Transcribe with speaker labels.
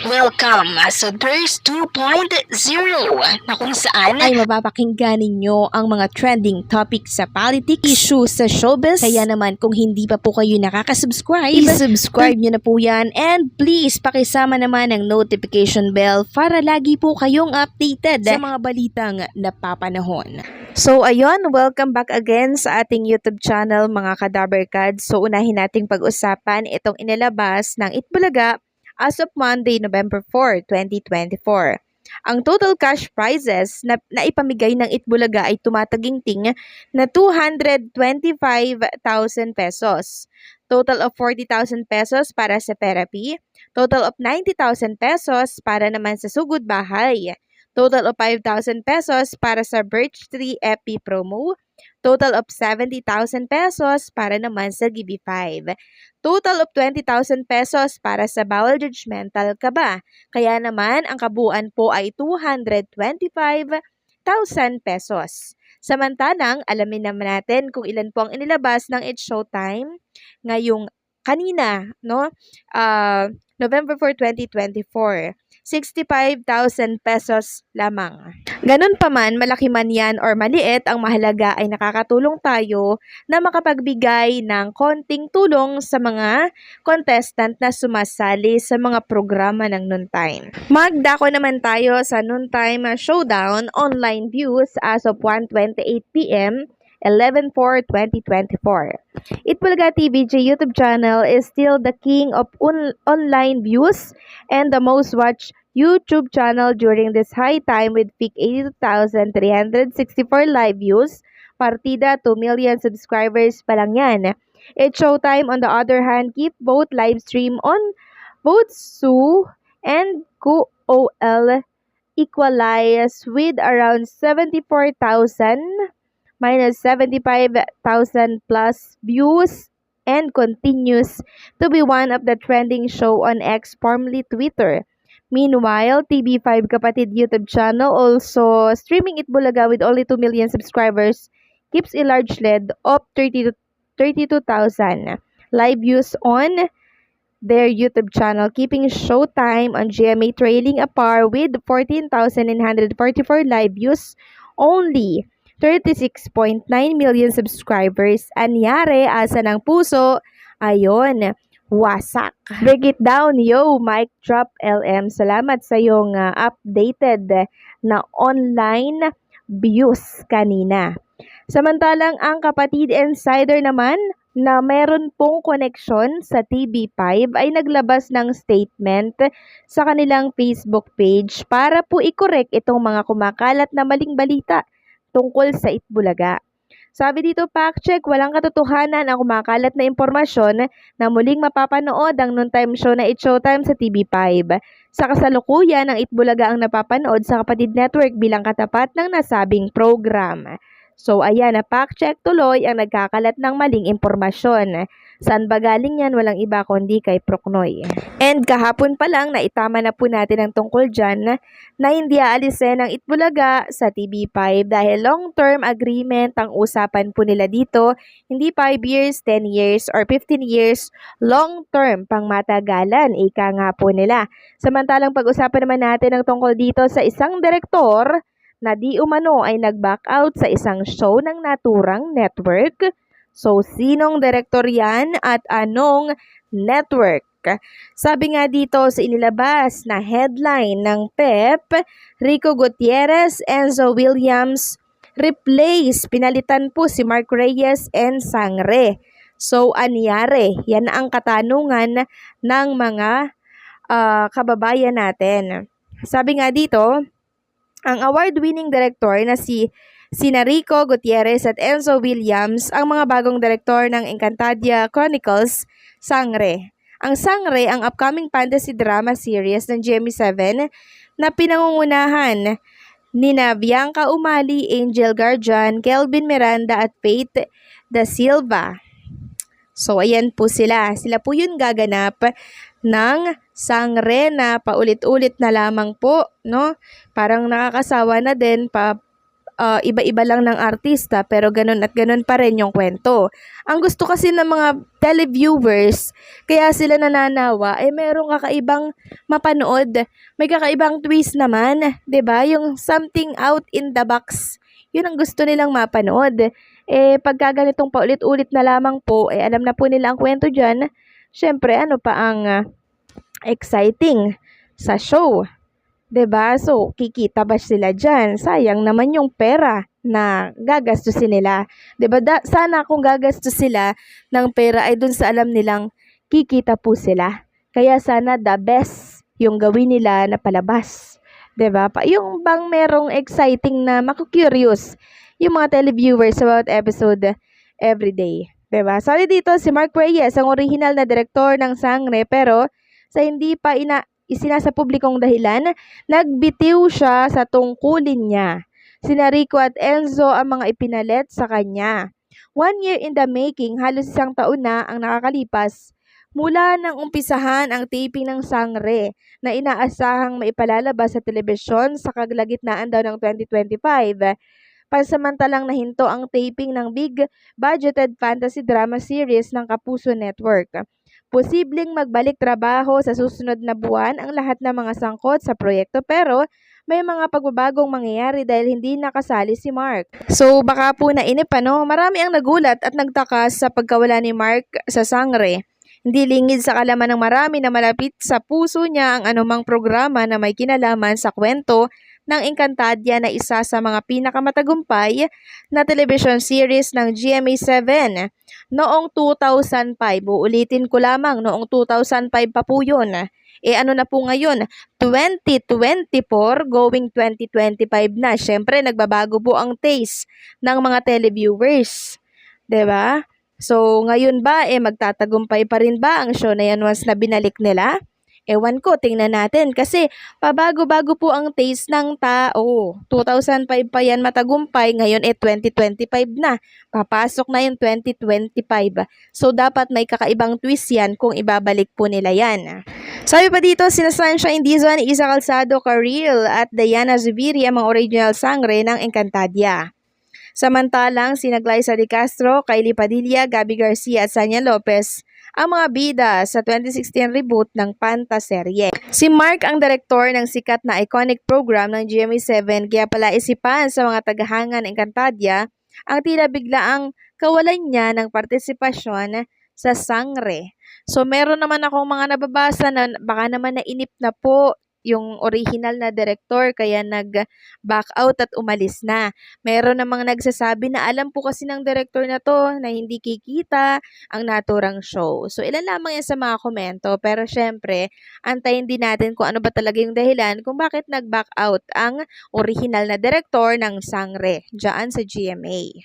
Speaker 1: Welcome sa Thirst 2.0 na kung saan
Speaker 2: ay mapapakinggan ninyo ang mga trending topics sa politics, issues sa showbiz. Kaya naman kung hindi pa po kayo nakaka-subscribe, i-subscribe nyo na po yan. And please, pakisama naman ang notification bell para lagi po kayong updated sa mga balitang napapanahon. So ayun, welcome back again sa ating YouTube channel mga Kadabarkads. So unahin nating pag-usapan itong inilabas ng Itbulaga as of Monday, November 4, 2024. Ang total cash prizes na ipamigay ng Itbulaga ay tumataginting na 225,000 pesos. Total of 40,000 pesos para sa therapy. Total of 90,000 pesos para naman sa sugod bahay. Total of 5,000 pesos para sa Birch Tree Epi promo. Total of 70,000 pesos para naman sa GB5. Total of 20,000 pesos para sa bowel judgmental kaba. Kaya naman ang kabuuan po ay 225,000 pesos. Samantalang, alamin naman natin kung ilan po ang inilabas ng It's Showtime ngayong kanina, no? November 4, 2024. 65,000 pesos lamang. Ganun pa man, malaki man yan or maliit, ang mahalaga ay nakakatulong tayo na makapagbigay ng konting tulong sa mga contestant na sumasali sa mga programa ng Noontime. Magdako naman tayo sa Noontime Showdown online views as of 1:28 p.m. 11/4/2024. Itbulaga TVJ YouTube channel is still the king of online views and the most watched YouTube channel during this high time with peak 82,364 live views. Partida 2 million subscribers pa lang yan. It's Showtime on the other hand keep both live stream on both Su and QOL equalize with around 74,000 minus 75,000 plus views and continues to be one of the trending show on X, formerly Twitter. Meanwhile, TV5 Kapatid YouTube channel, also streaming Itbulaga with only 2 million subscribers, keeps a large lead of 32,000 live views on their YouTube channel, keeping Showtime on GMA trailing a par with 14,944 live views, only 36.9 million subscribers. Anyari, asa ng puso? Ayon, wasak. Break it down, yo, mic drop LM. Salamat sa iyong updated na online views kanina. Samantalang ang Kapatid Insider naman na meron pong koneksyon sa TV5 ay naglabas ng statement sa kanilang Facebook page para po i-correct itong mga kumakalat na maling balita tungkol sa Itbulaga. Sabi dito, fact check, walang katotohanan ang kumakalat na impormasyon na muling mapapanood ang noontime show na It's Showtime sa TV5. Sa kasalukuyan, ang Itbulaga ang napapanood sa Kapatid Network bilang katapat ng nasabing program. So ayan, fact check tuloy ang nagkakalat ng maling impormasyon. Saan ba galing yan? Walang iba kundi kay Procnoy. And kahapon pa lang, naitama na po natin ang tungkol dyan na hindi aalisin ang Itbulaga sa TV5 dahil long-term agreement ang usapan po nila dito. Hindi 5 years, 10 years, or 15 years, long-term pang matagalan, ika nga po nila. Samantalang pag-usapan naman natin ang tungkol dito sa isang direktor na di umano ay nag-back out sa isang show ng naturang network. So, sinong direktor yan at anong network? Sabi nga dito sa inilabas na headline ng PEP, Rico Gutierrez, Enzo Williams, replace, pinalitan po si Mark Reyes and Sangre. So, anyari? Yan ang katanungan ng mga kababayan natin. Sabi nga dito, ang award-winning director na sina Rico Gutierrez at Enzo Williams ang mga bagong direktor ng Encantadia Chronicles, Sangre. Ang Sangre ang upcoming fantasy drama series ng GMA7 na pinangungunahan nina Bianca Umali, Angel Garjan, Kelvin Miranda at Faith Da Silva. So ayan po sila. Sila po yung gaganap ng Sangre na paulit-ulit na lamang po, no? Parang nakakasawa na din iba-iba lang ng artista pero ganun at ganun pa rin yung kwento. Ang gusto kasi ng mga televiewers, kaya sila nananawa, merong kakaibang mapanood. May kakaibang twist naman, 'di ba? Yung something out in the box. Yun ang gusto nilang mapanood. Pagka ganitong paulit-ulit na lamang po, alam na po nila ang kwento diyan. Syempre, ano pa ang exciting sa show? 'Di ba? So, kikita ba sila diyan? Sayang naman yung pera na gagastusin nila. 'Di ba? Sana kung gagastos sila ng pera ay dun sa alam nilang kikita po sila. Kaya sana the best yung gawin nila na palabas. 'Di ba? Yung bang merong exciting na maku-curious yung mga televiewers about episode everyday. 'Di ba? Sabi dito si Mark Reyes, ang original na direktor ng Sangre, pero sa hindi pa isinasa publikong dahilan, nagbitiw siya sa tungkulin niya. Sina Rico at Enzo ang mga ipinalit sa kanya. 1 year in the making, halos 1 taon na ang nakakalipas mula nang umpisahan ang taping ng Sangre na inaasahang maipalalabas sa telebisyon sa kalagitnaan daw ng 2025. Pansamantalang nahinto ang taping ng big-budgeted fantasy drama series ng Kapuso Network. Posibleng magbalik trabaho sa susunod na buwan ang lahat ng mga sangkot sa proyekto, pero may mga pagbabagong mangyayari dahil hindi nakasali si Mark. So baka po nainip marami ang nagulat at nagtaka sa pagkawala ni Mark sa Sangre. Hindi lingid sa kalaman ng marami na malapit sa puso niya ang anumang programa na may kinalaman sa kwento ng Encantadia, na isa sa mga pinakamatagumpay na television series ng GMA7 noong 2005. Uulitin ko lamang, noong 2005 pa po yun. Ano na po ngayon? 2024 going 2025 na. Syempre, nagbabago po ang taste ng mga televiewers. 'Di ba? So, ngayon ba, magtatagumpay pa rin ba ang show na yan once na binalik nila? Ewan ko, tingnan natin. Kasi, pabago-bago po ang taste ng tao. 2005 pa yan matagumpay, ngayon 2025 na. Papasok na yung 2025. So, dapat may kakaibang twist yan kung ibabalik po nila yan. Sabi pa dito, sina Sunshine Dizon, Isa Calzado, Karil at Diana Zubiri ang mga original Sangre ng Encantadia. Samantalang sina Glyza De Castro, Kylie Padilla, Gabby Garcia at Sanya Lopez ang mga bida sa 2016 reboot ng Pantaserye. Si Mark ang direktor ng sikat na iconic program ng GMA7, kaya pala isipan sa mga tagahanga ng Encantadia ang tila biglaang kawalan niya ng partisipasyon sa Sangre. So meron naman akong mga nababasa na baka naman nainip na po yung original na direktor kaya nag-back out at umalis na. Meron namang nagsasabi na alam po kasi ng direktor na to na hindi kikita ang naturang show. So ilan lamang yan sa mga komento, pero syempre, antayin din natin kung ano ba talaga yung dahilan kung bakit nag-back out ang original na direktor ng Sangre dyan sa GMA.